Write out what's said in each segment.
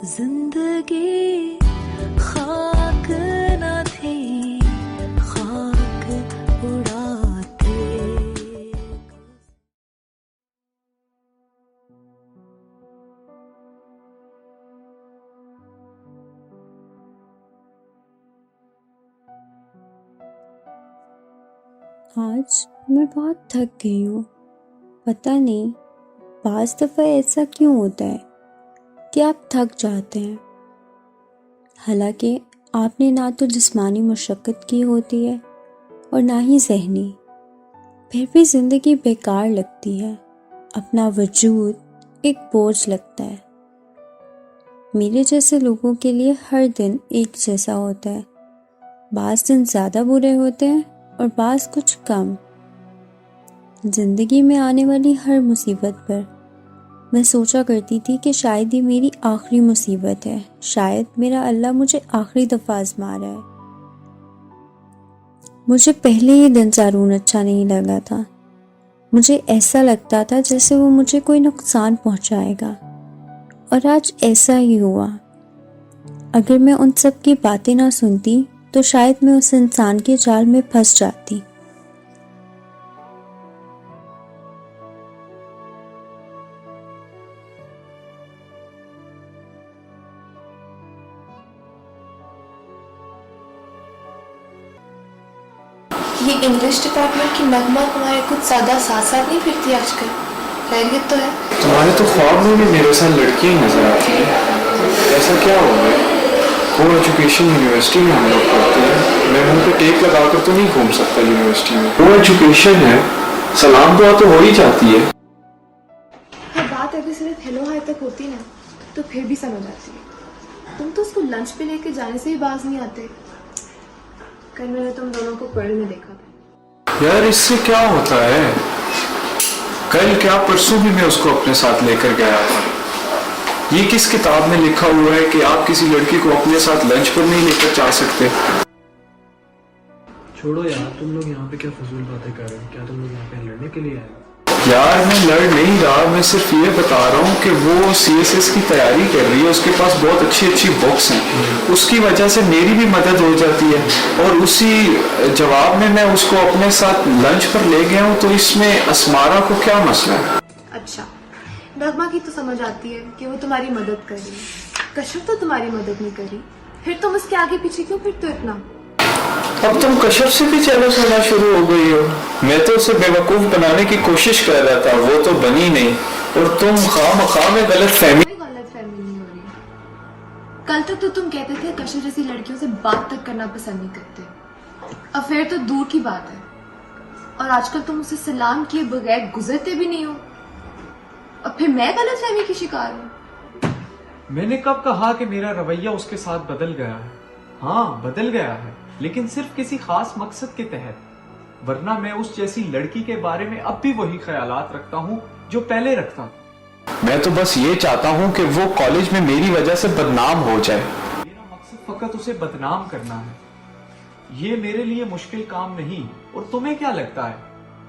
زندگی خاک نہ تھی خاک اڑاتے. آج میں بہت تھک گئی ہوں. پتہ نہیں بعض دفعہ ایسا کیوں ہوتا ہے کہ آپ تھک جاتے ہیں، حالانکہ آپ نے نہ تو جسمانی مشقت کی ہوتی ہے اور نہ ہی ذہنی، پھر بھی زندگی بیکار لگتی ہے. اپنا وجود ایک بوجھ لگتا ہے. میرے جیسے لوگوں کے لیے ہر دن ایک جیسا ہوتا ہے. بعض دن زیادہ برے ہوتے ہیں اور بعض کچھ کم. زندگی میں آنے والی ہر مصیبت پر میں سوچا کرتی تھی کہ شاید یہ میری آخری مصیبت ہے، شاید میرا اللہ مجھے آخری دفعہ آزما رہا ہے. مجھے پہلے ہی دن سارون اچھا نہیں لگا تھا. مجھے ایسا لگتا تھا جیسے وہ مجھے کوئی نقصان پہنچائے گا، اور آج ایسا ہی ہوا. اگر میں ان سب کی باتیں نہ سنتی تو شاید میں اس انسان کے جال میں پھنس جاتی. یہ انگلش ڈپارٹمنٹ کی نغمہ تمہارے کچھ زیادہ ساتھ ساتھ نہیں پھرتی آج کل؟ خیریت تو ہے؟ تمہارے تو خواب میں بھی میرے ساتھ لڑکیاں ہی نظر آتی ہیں. ایسا کیا ہو گیا؟ کو ایجوکیشن یونیورسٹی میں ہم لوگ پڑھتے ہیں. میں منہ پہ ٹیپ لگا کر تو نہیں گھوم سکتا یونیورسٹی میں. کو ایجوکیشن ہے، سلام دعا تو ہو ہی جاتی ہے. بات اگر صرف ہیلو ہائی تک ہوتی نا تو پھر بھی سمجھ آتی ہے. تم تو اس کو لنچ پہ لے کے جانے سے ہی باز نہیں آتے. کل میں نے تم دونوں کو پیڑ میں دیکھا تھا. یار اس سے کیا ہوتا ہے؟ کل کیا پرسوں بھی میں اس کو اپنے ساتھ لے کر گیا تھا. یہ کس کتاب میں لکھا ہوا ہے کہ آپ کسی لڑکی کو اپنے ساتھ لنچ پر نہیں لے کر جا سکتے؟ چھوڑو یار، تم لوگ یہاں پہ کیا فضول باتیں کر رہے ہو؟ کیا تم لوگ یہاں پہ لڑنے کے لیے آئے؟ یار میں لڑ نہیں رہا، میں صرف یہ بتا رہا ہوں کہ وہ سی ایس ایس کی تیاری کر رہی ہے، اس کے پاس بہت اچھی اچھی بکس ہیں. اس کی وجہ سے میری بھی مدد ہو جاتی ہے، اور اسی جواب میں میں اس کو اپنے ساتھ لنچ پر لے گیا ہوں. تو اس میں اسمارا کو کیا مسئلہ ہے؟ اچھا، نغمہ کی تو سمجھ آتی ہے کہ وہ تمہاری مدد کر رہی ہے. کشف تو تمہاری مدد نہیں کر رہی، پھر تم اس کے آگے پیچھے کیوں پھرتے ہو اتنا؟ اب تم کشف سے بھی چیلنج ہونا شروع ہو گئی ہو. میں تو اسے بے وقوف بنانے کی کوشش کر رہا تھا، وہ تو بنی نہیں، اور تم خواہ مخواہ میں غلط فہمی. کوئی غلط فہمی نہیں ہو رہی. کل تک تو تم کہتے تھے کشف جیسی لڑکیوں سے بات تک کرنا پسند نہیں کرتے. افیئر تو دور کی بات ہے، اور آج کل تم اسے سلام کیے بغیر گزرتے بھی نہیں ہو. اور پھر میں غلط فہمی کی شکار ہوں؟ میں نے کب کہا کہ میرا رویہ اس کے ساتھ بدل گیا ہے؟ ہاں بدل گیا ہے، لیکن صرف کسی خاص مقصد کے تحت. ورنہ میں اس جیسی لڑکی کے بارے میں اب بھی وہی خیالات رکھتا ہوں جو پہلے رکھتا تھا. میں تو بس یہ چاہتا ہوں کہ وہ کالج میں میری وجہ سے بدنام ہو جائے. میرا مقصد فقط اسے بدنام کرنا ہے. یہ میرے لیے مشکل کام نہیں. اور تمہیں کیا لگتا ہے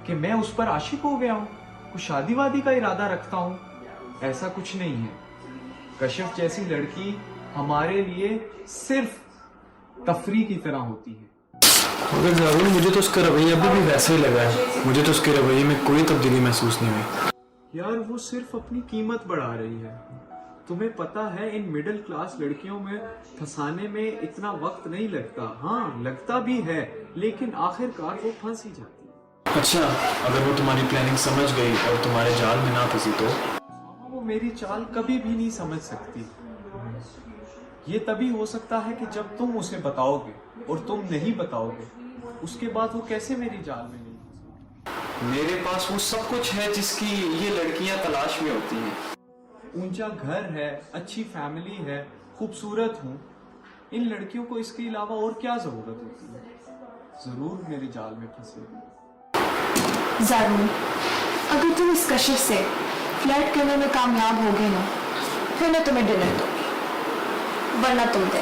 کہ میں اس پر عاشق ہو گیا ہوں، کچھ شادی وادی کا ارادہ رکھتا ہوں؟ ایسا کچھ نہیں ہے. کشف جیسی لڑکی ہمارے لیے صرف تفریح کی طرح ہوتی ہے. مگر ضرور مجھے تو اس کا رویہ ابھی بھی ویسا ہی لگا ہے. مجھے تو اس کے رویے میں کوئی تبدیلی محسوس نہیں ہوئی. یار وہ صرف اپنی قیمت بڑھا رہی ہے. تمہیں پتا ہے ان مڈل کلاس لڑکیوں میں پھنسانے میں اتنا وقت نہیں لگتا. ہاں لگتا بھی ہے، لیکن آخر کار وہ پھنس ہی جاتی ہے. اچھا، اگر وہ تمہاری پلاننگ سمجھ گئی اور تمہارے جال میں نہ پھنسی تو؟ وہ میری چال کبھی بھی نہیں سمجھ سکتی. یہ تبھی ہو سکتا ہے کہ جب تم اسے بتاؤ گے، اور تم نہیں بتاؤ گے. اس کے بعد وہ کیسے میری جال میں نہیں پھنسے؟ میرے پاس وہ سب کچھ ہے جس کی یہ لڑکیاں تلاش میں ہوتی ہیں. اونچا گھر ہے، اچھی فیملی ہے، خوبصورت ہوں. ان لڑکیوں کو اس کے علاوہ اور کیا ضرورت ہوتی ہے؟ ضرور میرے جال میں پھنسے. ضرور اگر تم اس کشف سے فلرٹ کرنے میں کامیاب ہو گئے نا، پھر میں تمہیں ڈنر دوں گی، ورنہ تم دے.